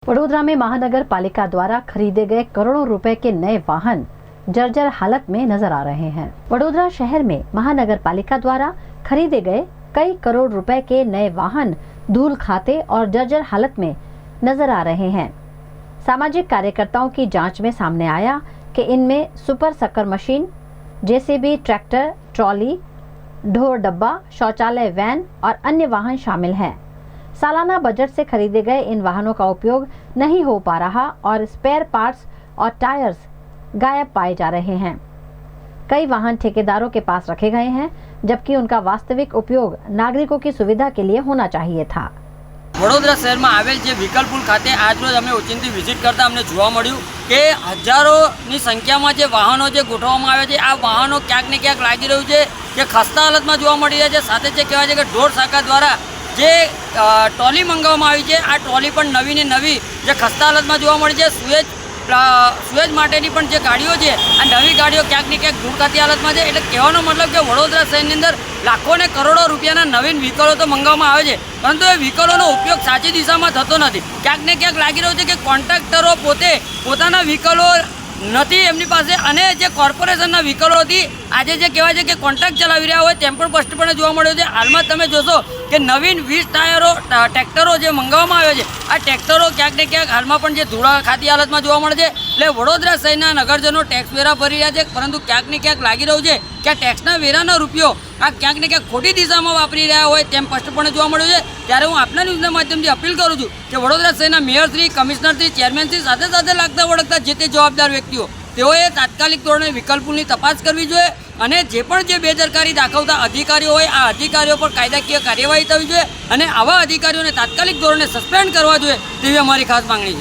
वडोदरा में महानगर पालिका द्वारा खरीदे गए करोड़ों रुपए के नए वाहन जर्जर हालत में नजर आ रहे हैं। वडोदरा शहर में महानगर पालिका द्वारा खरीदे गए कई करोड़ रुपए के नए वाहन धूल खाते और जर्जर हालत में नजर आ रहे हैं। सामाजिक कार्यकर्ताओं की जांच में सामने आया कि इनमें सुपर शक्कर मशीन, जेसीबी, ट्रैक्टर, ट्रॉली, ढोर डब्बा, शौचालय वैन और अन्य वाहन शामिल हैं। सालाना बजट से खरीदे गए इन वाहनों का उपयोग नहीं हो पा रहा और स्पेयर पार्ट्स और टायर्स गायब पाए जा रहे हैं। कई वाहन ठेकेदारों के पास रखे गए हैं, जबकि उनका वास्तविक उपयोग नागरिकों की सुविधा के लिए होना चाहिए था। वडोदरा शहर में आवेल जे व्हीकल पुल खाते आज रोज अमे ओचिंती विजिट करता अमने जोवा मळ्युं के हजारों संख्या में जे वाहनों जे गोठववामां आव्या छे आ वाहनों क्यांक ने क्यांक लागी रह्युं छे के खस्ता हालत में जोवा मळी रह्या छे। साथे जे कहेवाय छे के ढोर शाखा द्वारा जे ट्रॉली मंगाववामां आवी छे आ ट्रॉली पण नवी ने नवी जे खस्ता हालत में जोवा मळी छे। सुएज माटेनी पण जे गाड़ीओ छे आ नवी गाड़ीओ क्यांक ने क्यांक धूळ खाती हालत में छे। एटले कहेવાનો मतलब के वडोदरा शहरनी अंदर लाखों ने करोड़ों रुपयाना नवीन व्हीकलो तो मंगाववामां आवे छे, परंतु ए व्हीकलोनो उपयोग साची दिशामां थतो नथी। क्यांक ने क्यांक लागी रह्युं छे के कॉन्ट्राक्टरो पोते पोताना व्हीकलो નથી એમની પાસે અને જે કોર્પોરેશનના વ્હીકલો હતી આજે જે કહેવાય છે કે કોન્ટ્રાક્ટ ચલાવી રહ્યા હોય તેમ પણ સ્પષ્ટપણે જોવા મળ્યો છે। હાલમાં તમે જોશો કે નવીન 20 ટાયરો ટ્રેક્ટરો જે મંગાવવામાં આવ્યા છે આ ટ્રેક્ટરો ક્યાંક ને ક્યાંક હાલમાં પણ જે ધૂળા ખાતી હાલતમાં જોવા મળે છે। એટલે વડોદરા શહેરના નગરજનો ટેક્સ વેરા ભરી રહ્યા છે, પરંતુ ક્યાંક ને ક્યાંક લાગી રહ્યું છે કે આ ટેક્સના વેરાનો રૂપિયો આ ક્યાંક ને ક્યાંક ખોટી દિશામાં વાપરી રહ્યા હોય તેમ સ્પષ્ટપણે જોવા મળ્યું છે। ત્યારે હું આપના ન્યૂઝના માધ્યમથી અપીલ કરું છું કે વડોદરા શહેરના મેયરશ્રી, કમિશનરશ્રી, ચેરમેનશ્રી સાથે સાથે લાગતા વળગતા જે તે જવાબદાર વ્યક્તિઓ તેઓએ તાત્કાલિક ધોરણે વિકલ્પ પુલની તપાસ કરવી જોઈએ અને જે પણ જે બેદરકારી દાખવતા અધિકારીઓ હોય આ અધિકારીઓ પર કાયદાકીય કાર્યવાહી થવી જોઈએ અને આવા અધિકારીઓને તાત્કાલિક ધોરણે સસ્પેન્ડ કરવા જોઈએ તેવી અમારી ખાસ માંગણી છે।